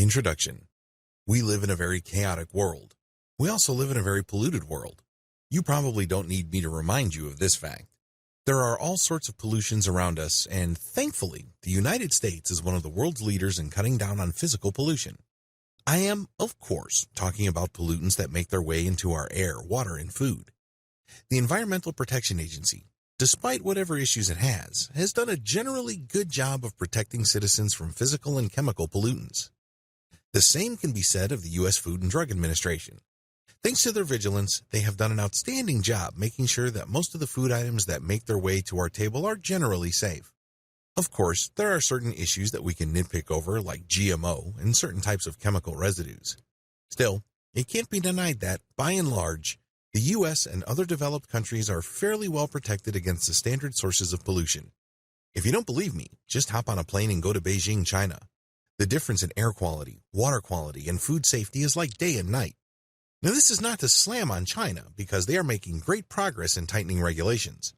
Introduction. We live in a very chaotic world. We also live in a very polluted world. You probably don't need me to remind you of this fact. There are all sorts of pollutions around us, and thankfully, the United States is one of the world's leaders in cutting down on physical pollution. I am, of course, talking about pollutants that make their way into our air, water, and food. The Environmental Protection Agency, despite whatever issues it has done a generally good job of protecting citizens from physical and chemical pollutants. The same can be said of the U.S. Food and Drug Administration. Thanks to their vigilance, they have done an outstanding job making sure that most of the food items that make their way to our table are generally safe. Of course, there are certain issues that we can nitpick over, like GMO and certain types of chemical residues. Still, it can't be denied that, by and large, the U.S. and other developed countries are fairly well protected against the standard sources of pollution. If you don't believe me, just hop on a plane and go to Beijing, China. The difference in air quality, water quality, and food safety is like day and night. Now, this is not to slam on China, because they are making great progress in tightening regulations.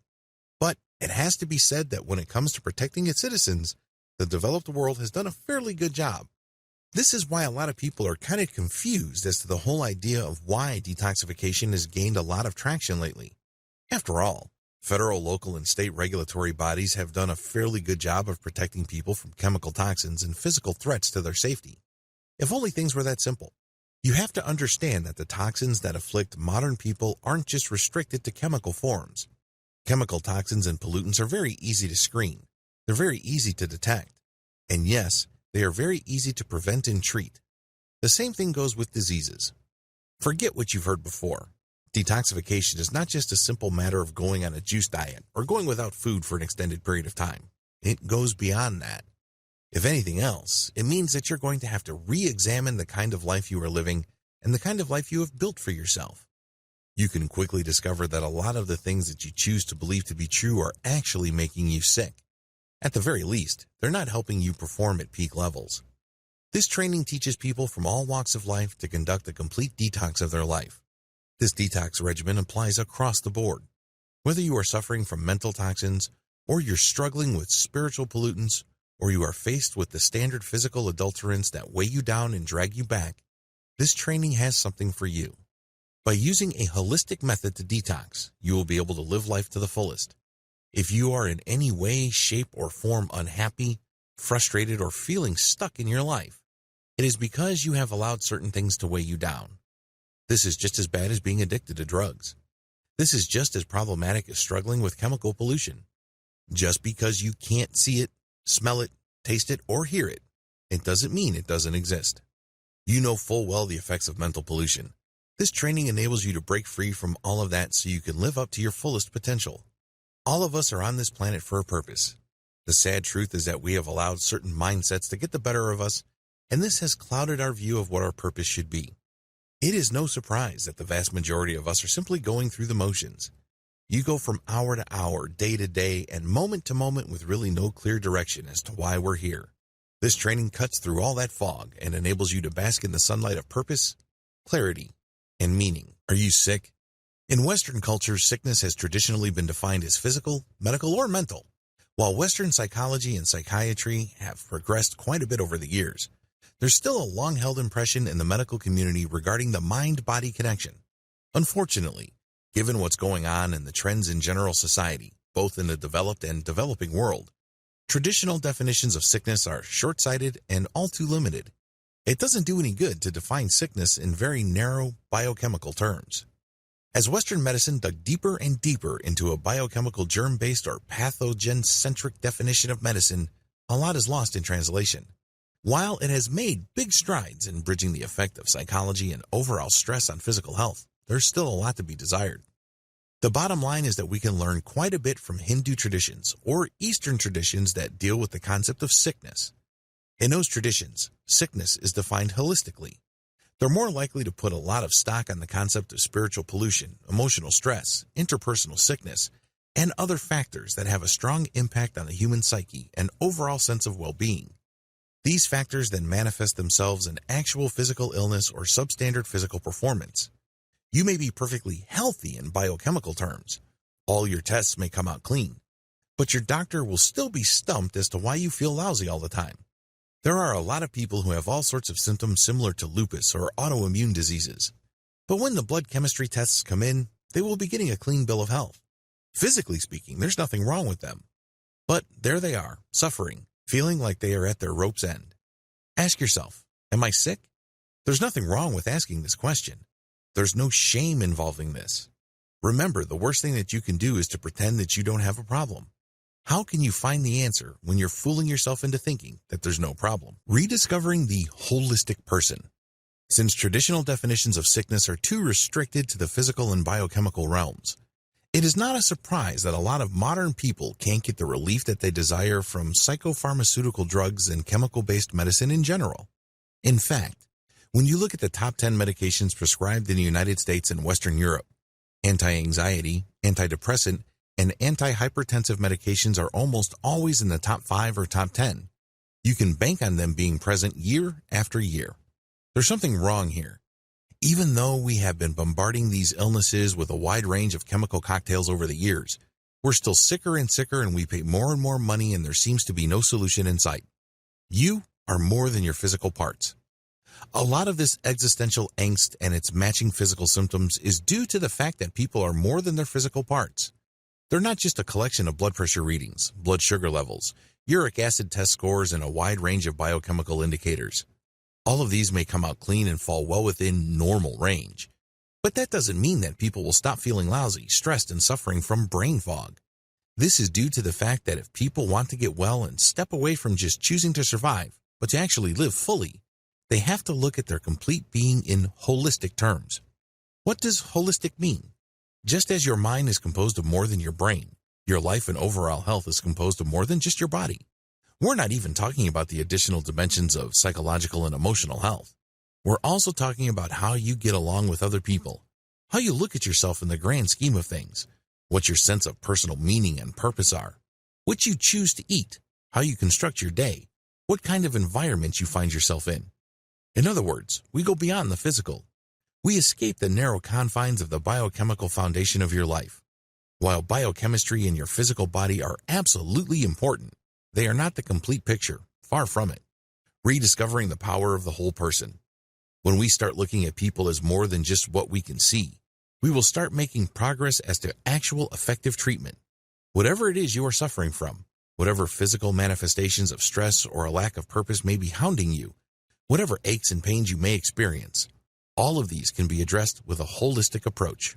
But it has to be said that when it comes to protecting its citizens, the developed world has done a fairly good job. This is why a lot of people are kind of confused as to the whole idea of why detoxification has gained a lot of traction lately. After all, federal, local, and state regulatory bodies have done a fairly good job of protecting people from chemical toxins and physical threats to their safety. If only things were that simple. You have to understand that the toxins that afflict modern people aren't just restricted to chemical forms. Chemical toxins and pollutants are very easy to screen. They're very easy to detect. And yes, they are very easy to prevent and treat. The same thing goes with diseases. Forget what you've heard before. Detoxification is not just a simple matter of going on a juice diet or going without food for an extended period of time. It goes beyond that. If anything else, it means that you're going to have to re-examine the kind of life you are living and the kind of life you have built for yourself. You can quickly discover that a lot of the things that you choose to believe to be true are actually making you sick. At the very least, they're not helping you perform at peak levels. This training teaches people from all walks of life to conduct a complete detox of their life. This detox regimen applies across the board. Whether you are suffering from mental toxins, or you're struggling with spiritual pollutants, or you are faced with the standard physical adulterants that weigh you down and drag you back, this training has something for you. By using a holistic method to detox, you will be able to live life to the fullest. If you are in any way, shape, or form unhappy, frustrated, or feeling stuck in your life, it is because you have allowed certain things to weigh you down. This is just as bad as being addicted to drugs. This is just as problematic as struggling with chemical pollution. Just because you can't see it, smell it, taste it, or hear it, it doesn't mean it doesn't exist. You know full well the effects of mental pollution. This training enables you to break free from all of that so you can live up to your fullest potential. All of us are on this planet for a purpose. The sad truth is that we have allowed certain mindsets to get the better of us, and this has clouded our view of what our purpose should be. It is no surprise that the vast majority of us are simply going through the motions. You go from hour to hour, day to day, and moment to moment with really no clear direction as to why we're here. This training cuts through all that fog and enables you to bask in the sunlight of purpose, clarity, and meaning. Are you sick? In Western cultures, sickness has traditionally been defined as physical, medical, or mental. While Western psychology and psychiatry have progressed quite a bit over the years, there's still a long-held impression in the medical community regarding the mind-body connection. Unfortunately, given what's going on and the trends in general society, both in the developed and developing world, traditional definitions of sickness are short-sighted and all too limited. It doesn't do any good to define sickness in very narrow biochemical terms. As Western medicine dug deeper and deeper into a biochemical germ-based or pathogen-centric definition of medicine, a lot is lost in translation. While it has made big strides in bridging the effect of psychology and overall stress on physical health, there's still a lot to be desired. The bottom line is that we can learn quite a bit from Hindu traditions or Eastern traditions that deal with the concept of sickness. In those traditions, sickness is defined holistically. They're more likely to put a lot of stock on the concept of spiritual pollution, emotional stress, interpersonal sickness, and other factors that have a strong impact on the human psyche and overall sense of well-being. These factors then manifest themselves in actual physical illness or substandard physical performance. You may be perfectly healthy in biochemical terms. All your tests may come out clean, but your doctor will still be stumped as to why you feel lousy all the time. There are a lot of people who have all sorts of symptoms similar to lupus or autoimmune diseases. But when the blood chemistry tests come in, they will be getting a clean bill of health. Physically speaking, there's nothing wrong with them. But there they are, suffering, feeling like they are at their rope's end. Ask yourself, am I sick? There's nothing wrong with asking this question. There's no shame involving this. Remember, the worst thing that you can do is to pretend that you don't have a problem. How can you find the answer when you're fooling yourself into thinking that there's no problem? Rediscovering the holistic person. Since traditional definitions of sickness are too restricted to the physical and biochemical realms, it is not a surprise that a lot of modern people can't get the relief that they desire from psychopharmaceutical drugs and chemical-based medicine in general. In fact, when you look at the top 10 medications prescribed in the United States and Western Europe, anti-anxiety, antidepressant, and antihypertensive medications are almost always in the top 5 or top 10. You can bank on them being present year after year. There's something wrong here. Even though we have been bombarding these illnesses with a wide range of chemical cocktails over the years, we're still sicker and sicker and we pay more and more money and there seems to be no solution in sight. You are more than your physical parts. A lot of this existential angst and its matching physical symptoms is due to the fact that people are more than their physical parts. They're not just a collection of blood pressure readings, blood sugar levels, uric acid test scores, and a wide range of biochemical indicators. All of these may come out clean and fall well within normal range. But that doesn't mean that people will stop feeling lousy, stressed, and suffering from brain fog. This is due to the fact that if people want to get well and step away from just choosing to survive, but to actually live fully, they have to look at their complete being in holistic terms. What does holistic mean? Just as your mind is composed of more than your brain, your life and overall health is composed of more than just your body. We're not even talking about the additional dimensions of psychological and emotional health. We're also talking about how you get along with other people, how you look at yourself in the grand scheme of things, what your sense of personal meaning and purpose are, what you choose to eat, how you construct your day, what kind of environment you find yourself in. In other words, we go beyond the physical. We escape the narrow confines of the biochemical foundation of your life. While biochemistry and your physical body are absolutely important, they are not the complete picture, far from it. Rediscovering the power of the whole person. When we start looking at people as more than just what we can see, we will start making progress as to actual effective treatment. Whatever it is you are suffering from, whatever physical manifestations of stress or a lack of purpose may be hounding you, whatever aches and pains you may experience, all of these can be addressed with a holistic approach.